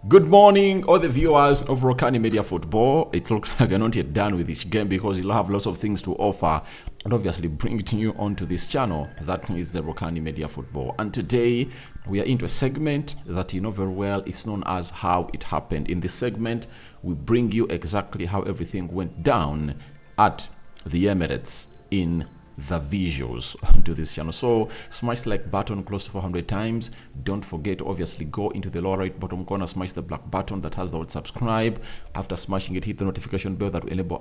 Good morning, all the viewers of Rokani Media Football. It looks like you're not yet done with this game because you'll have lots of things to offer and obviously bring it to you onto this channel. That is the Rokani Media Football. And today we are into a segment that you know very well. It's known as How It Happened. In this segment, we bring you exactly how everything went down at the Emirates in the visuals onto this channel. So smash the like button close to 400 times. Don't forget to obviously go into the lower right bottom corner, smash the black button that has the word subscribe. After smashing it, hit the notification bell that will enable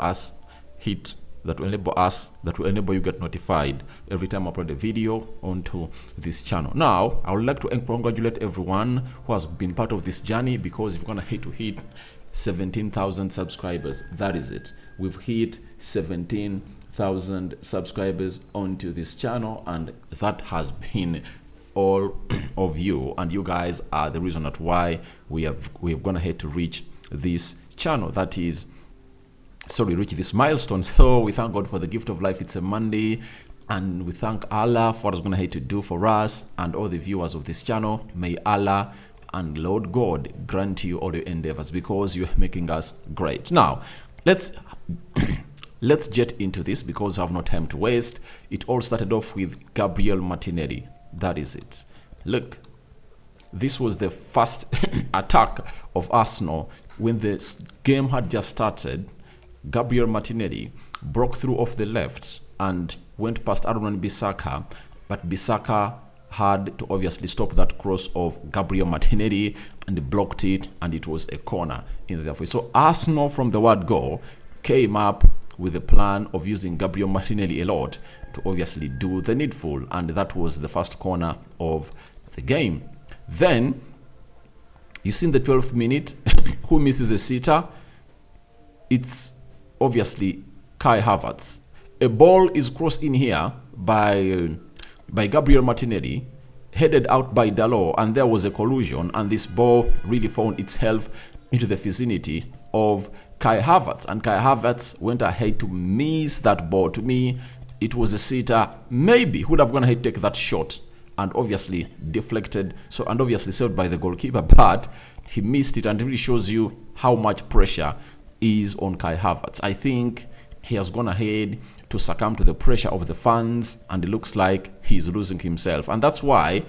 you get notified every time I upload a video onto this channel. Now I would like to congratulate everyone who has been part of this journey, because we're gonna hit 17,000 subscribers. That is it. We've hit 17,000 subscribers onto this channel, and that has been all of you, and you guys are the reason that why we've gone ahead to reach this channel, reach this milestone. So we thank God for the gift of life. It's a Monday, and we thank Allah for what He's gone ahead to do for us and all the viewers of this channel. May Allah and Lord God grant you all your endeavors, because you're making us great. Now let's get into this, because we have no time to waste. It all started off with Gabriel Martinelli. That is it. Look, this was the first attack of Arsenal. When the game had just started, Gabriel Martinelli broke through off the left and went past Aaron Bissaka, but Bissaka had to obviously stop that cross of Gabriel Martinelli, and blocked it, and it was a corner in the way. So Arsenal from the word go came up with a plan of using Gabriel Martinelli a lot to obviously do the needful, and that was the first corner of the game. Then you see in the 12th minute who misses a sitter? It's obviously Kai Havertz. A ball is crossed in here by Gabriel Martinelli, headed out by Dalot, and there was a collusion, and this ball really found itself into the vicinity of Kai Havertz, and Kai Havertz went ahead to miss that ball. To me, it was a sitter. Maybe would have gone ahead to take that shot, and obviously deflected, and obviously saved by the goalkeeper, but he missed it, and it really shows you how much pressure is on Kai Havertz. I think he has gone ahead to succumb to the pressure of the fans, and it looks like he's losing himself. And that's why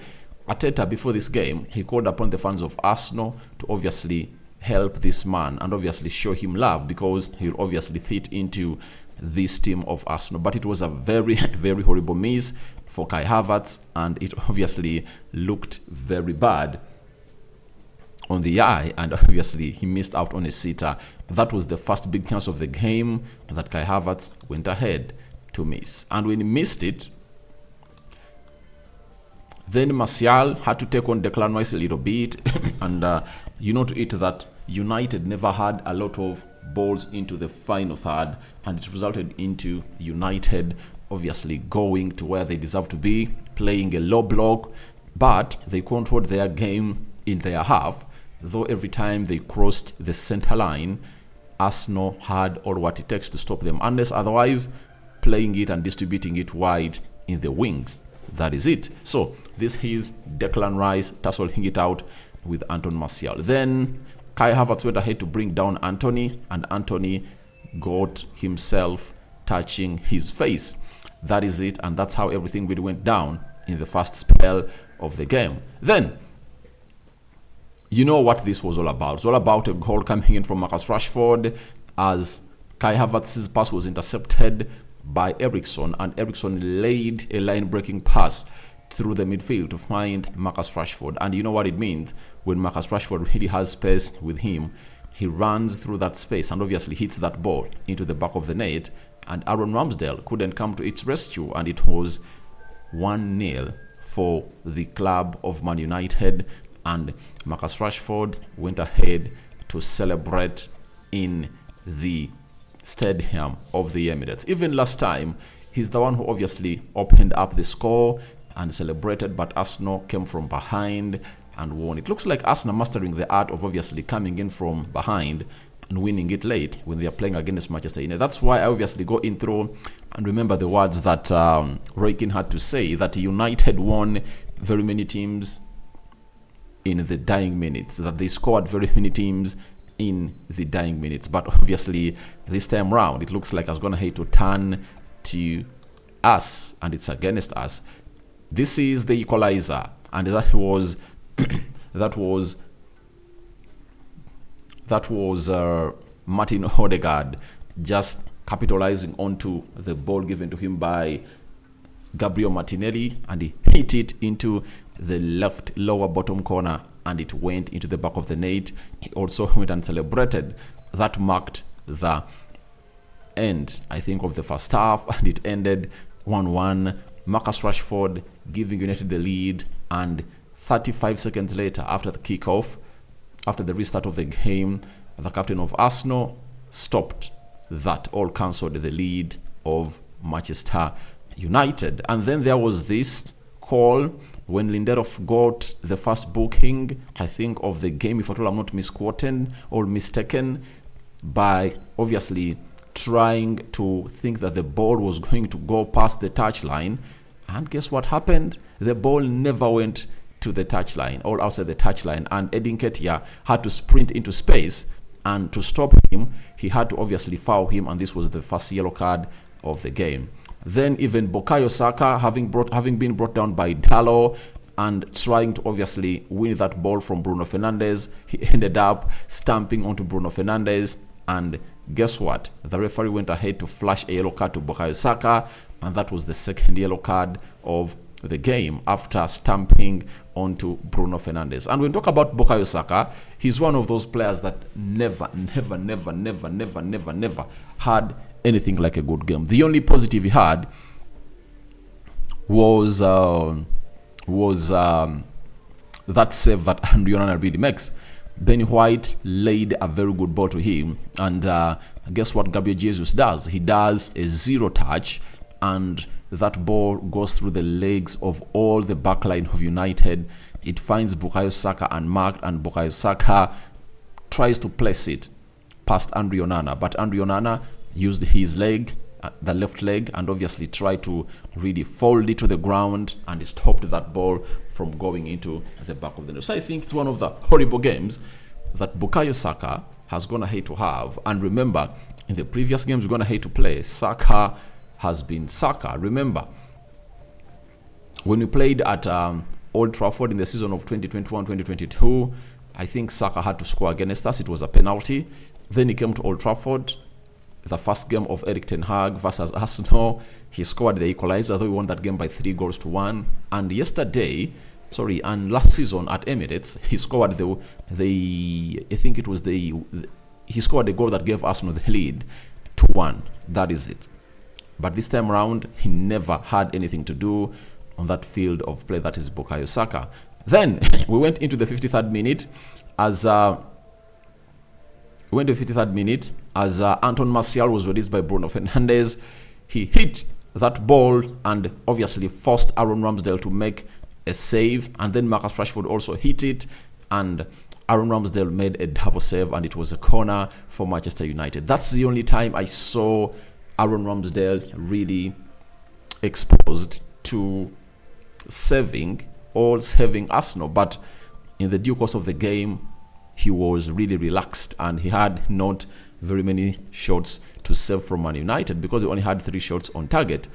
Arteta, before this game, he called upon the fans of Arsenal to obviously help this man and obviously show him love, because he'll obviously fit into this team of Arsenal. But it was a very, very horrible miss for Kai Havertz, and it obviously looked very bad on the eye, and obviously he missed out on a sitter. That was the first big chance of the game that Kai Havertz went ahead to miss, and when he missed it, then Martial had to take on Declan Rice a little bit and you know to it that United never had a lot of balls into the final third, and it resulted into United obviously going to where they deserve to be, playing a low block, but they controlled their game in their half. Though every time they crossed the center line, Arsenal had all what it takes to stop them, unless otherwise playing it and distributing it wide in the wings. That is it. So this is Declan Rice tussling it out with Anthony Martial. Then Kai Havertz went ahead to bring down Anthony, and Anthony got himself touching his face. That is it, and that's how everything really went down in the first spell of the game. Then you know what this was all about. It's all about a goal coming in from Marcus Rashford, as Kai Havertz's pass was intercepted by Eriksson, and Eriksson laid a line-breaking pass through the midfield to find Marcus Rashford. And you know what it means when Marcus Rashford really has space with him. He runs through that space and obviously hits that ball into the back of the net, and Aaron Ramsdale couldn't come to its rescue, and it was 1-0 for the club of Man United. And Marcus Rashford went ahead to celebrate in the stadium of the Emirates. Even last time, he's the one who obviously opened up the score and celebrated, but Arsenal came from behind and won. It looks like Arsenal mastering the art of obviously coming in from behind and winning it late when they are playing against Manchester United. That's why I obviously go in through and remember the words that Roy Keane had to say, that United won very many teams in the dying minutes, that they scored very many teams in the dying minutes. But obviously, this time round, it looks like I was going to hate to turn to us, and it's against us. This is the equalizer, and that was Martin Odegaard just capitalizing onto the ball given to him by Gabriel Martinelli, and he hit it into the left lower bottom corner, and it went into the back of the net. He also went and celebrated. That marked the end, I think, of the first half, and it ended 1-1. Marcus Rashford giving United the lead, and 35 seconds later, after the kickoff, after the restart of the game, the captain of Arsenal stopped that, all cancelled the lead of Manchester United. And then there was this call when Lindelof got the first booking, I think, of the game, if at all I'm not misquoted or mistaken, by obviously trying to think that the ball was going to go past the touchline. And guess what happened? The ball never went to the touchline, all outside the touchline, and Eddie Nketiah had to sprint into space, and to stop him, he had to obviously foul him, and this was the first yellow card of the game. Then even Bukayo Saka, having been brought down by Dalot and trying to obviously win that ball from Bruno Fernandes, he ended up stamping onto Bruno Fernandes, and guess what? The referee went ahead to flash a yellow card to Bukayo Saka, and that was the second yellow card of the game after stamping onto Bruno Fernandes. And when we talk about Bukayo Saka, he's one of those players that never had anything like a good game. The only positive he had was that save that Andrew Onana really makes. Benny White laid a very good ball to him, and guess what Gabriel Jesus does? He does a zero touch, and that ball goes through the legs of all the backline of United. It finds Bukayo Saka unmarked, and Bukayo Saka tries to place it past Andrew Onana, but Andrew Onana used his leg, the left leg, and obviously tried to really fold it to the ground, and he stopped that ball from going into the back of the net. So I think it's one of the horrible games that Bukayo Saka has gone ahead to have. And remember, in the previous games we're going ahead to play, Saka has been Saka. Remember, when we played at Old Trafford in the season of 2021-2022, I think Saka had to score against us. It was a penalty. Then he came to Old Trafford, the first game of Erik ten Hag versus Arsenal. He scored the equalizer, though he won that game by 3-1. And and last season at Emirates, he scored he scored the goal that gave Arsenal the lead 2-1. That is it. But this time around, he never had anything to do on that field of play, that is Bukayo Saka. Then we went into the 53rd minute as Anton Martial was released by Bruno Fernandes. He hit that ball and obviously forced Aaron Ramsdale to make a save, and then Marcus Rashford also hit it, and Aaron Ramsdale made a double save, and it was a corner for Manchester United. That's the only time I saw Aaron Ramsdale really exposed to saving Arsenal. But in the due course of the game, he was really relaxed, and he had not very many shots to save from Man United because he only had 3 shots on target.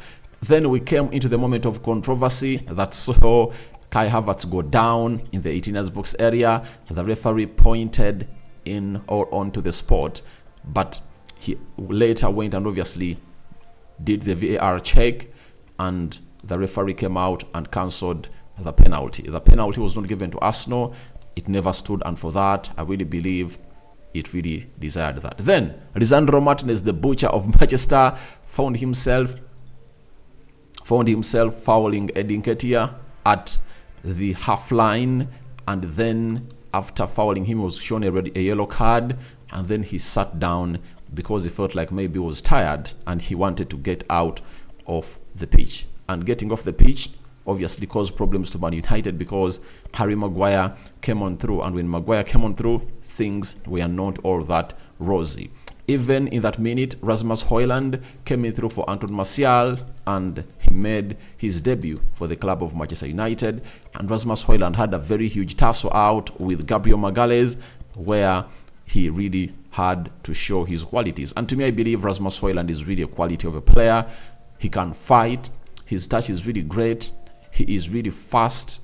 Then we came into the moment of controversy that saw Kai Havertz go down in the 18ers box area. The referee pointed in or onto the spot, but he later went and obviously did the VAR check, and the referee came out and cancelled the penalty. The penalty was not given to Arsenal. It never stood, and for that, I really believe it really desired that. Then, Lisandro Martinez, the butcher of Manchester, found himself fouling Eddie Nketiah at the half line, and then after fouling him, he was shown a yellow card, and then he sat down because he felt like maybe he was tired and he wanted to get out of the pitch. And getting off the pitch obviously caused problems to Man United because Harry Maguire came on through, and when Maguire came on through, things were not all that rosy. Even in that minute, Rasmus Højlund came in through for Anton Martial, and he made his debut for the club of Manchester United. And Rasmus Højlund had a very huge tussle out with Gabriel Magalhaes, where he really had to show his qualities. And to me, I believe Rasmus Højlund is really a quality of a player. He can fight. His touch is really great. He is really fast.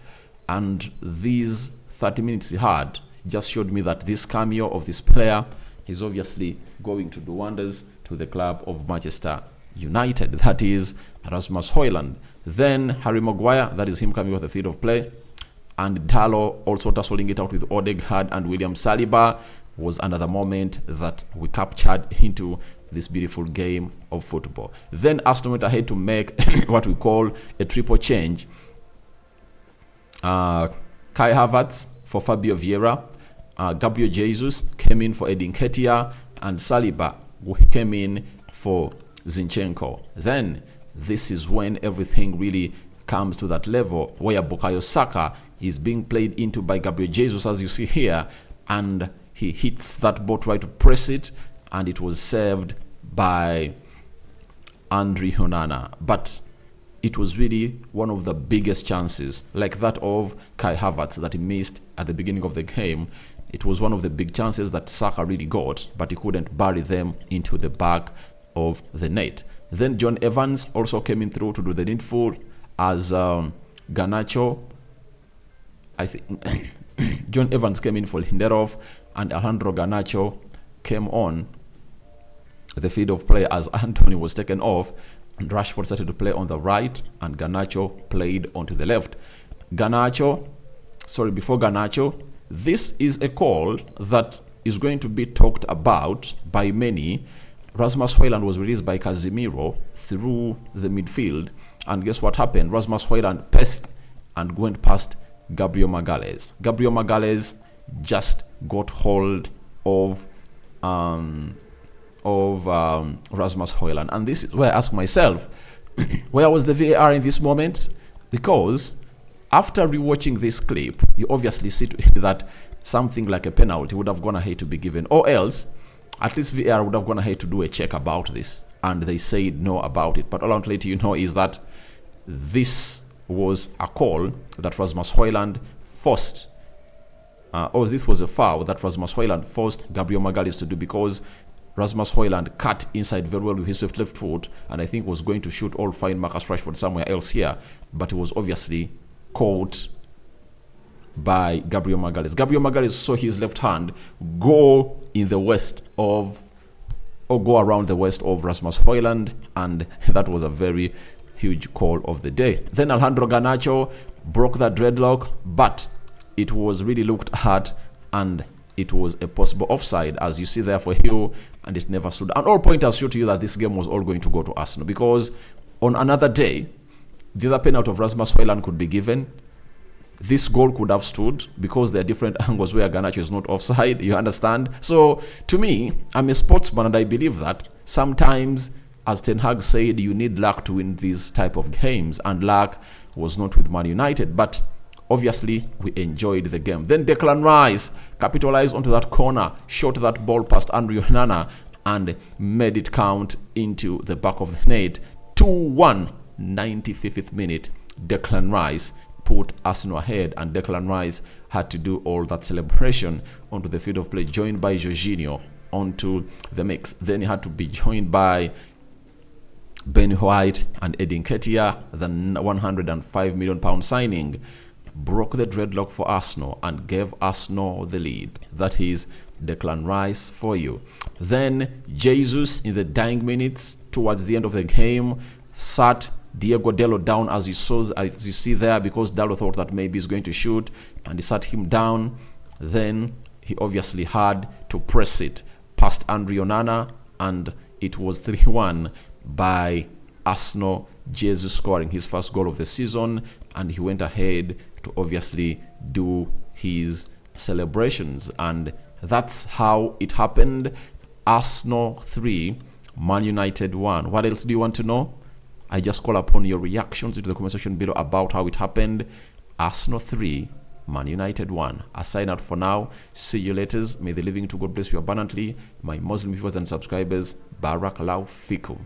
And these 30 minutes he had just showed me that this cameo of this player is obviously going to do wonders to the club of Manchester United. That is Rasmus Højlund. Then Harry Maguire, that is him coming off the field of play. And Dalo also tussling it out with Odegaard and William Saliba was another moment that we captured into this beautiful game of football. Then Arsenal went ahead to make what we call a triple change. Kai Havertz for Fabio Vieira. Gabriel Jesus came in for Edin Nketiah, and Saliba came in for Zinchenko. Then this is when everything really comes to that level where Bukayo Saka is being played into by Gabriel Jesus, as you see here, and he hits that ball, try to press it, and it was saved by Andre Onana. But it was really one of the biggest chances, like that of Kai Havertz that he missed at the beginning of the game. It was one of the big chances that Saka really got, but he couldn't bury them into the back of the net. Then John Evans also came in through to do the needful as Garnacho. I think John Evans came in for Lindelof, and Alejandro Garnacho came on the field of play as Anthony was taken off, and Rashford started to play on the right, and Garnacho played onto the left. Before Garnacho, this is a call that is going to be talked about by many. Rasmus Højlund was released by Casemiro through the midfield, and guess what happened? Rasmus Højlund passed and went past Gabriel Magalhaes. Gabriel Magalhaes just got hold of Rasmus Højlund, and this is where I ask myself, where was the VAR in this moment? Because after rewatching this clip, you obviously see that something like a penalty would have gone ahead to be given, or else at least VAR would have gone ahead to do a check about this, and they said no about it. But all I want to let you know is that this was a call that Rasmus Højlund forced, this was a foul that Rasmus Højlund forced Gabriel Magalhaes to do, because Rasmus Højlund cut inside very well with his left foot, and I think was going to shoot all fine Marcus Rashford somewhere else here, but it was obviously caught by Gabriel Magalhaes. Gabriel Magalhaes saw his left hand go in the west of, or go around the west of Rasmus Højlund, and that was a very huge call of the day. Then Alejandro Garnacho broke that dreadlock, but it was really looked at, and it was a possible offside, as you see there for you, and it never stood. And all pointers show to you that this game was all going to go to Arsenal, because on another day, the other penalty of Rasmus Højlund could be given. This goal could have stood, because there are different angles where Garnacho is not offside, you understand? So, to me, I'm a sportsman, and I believe that sometimes, as Ten Hag said, you need luck to win these type of games, and luck was not with Man United, but obviously we enjoyed the game. Then Declan Rice capitalized onto that corner, shot that ball past Andre Onana, and made it count into the back of the net. 2-1, 95th minute. Declan Rice put Arsenal ahead, and Declan Rice had to do all that celebration onto the field of play, joined by Jorginho onto the mix. Then he had to be joined by Ben White and Edin Nketiah. The £105 million signing broke the dreadlock for Arsenal and gave Arsenal the lead. That is Declan Rice for you. Then Jesus, in the dying minutes towards the end of the game, sat Diego Dalot down, as you see there, because Dalot thought that maybe he's going to shoot, and he sat him down. Then he obviously had to press it past Andre Onana, and it was 3-1 by Arsenal. Jesus scoring his first goal of the season, and he went ahead to obviously do his celebrations, and that's how it happened. Arsenal 3, Man United 1. What else do you want to know? I just call upon your reactions into the comment section below about how it happened. Arsenal 3, Man United 1. I sign out for now. See you later. May the living to God bless you abundantly. My Muslim viewers and subscribers, Barakallahu Fikum.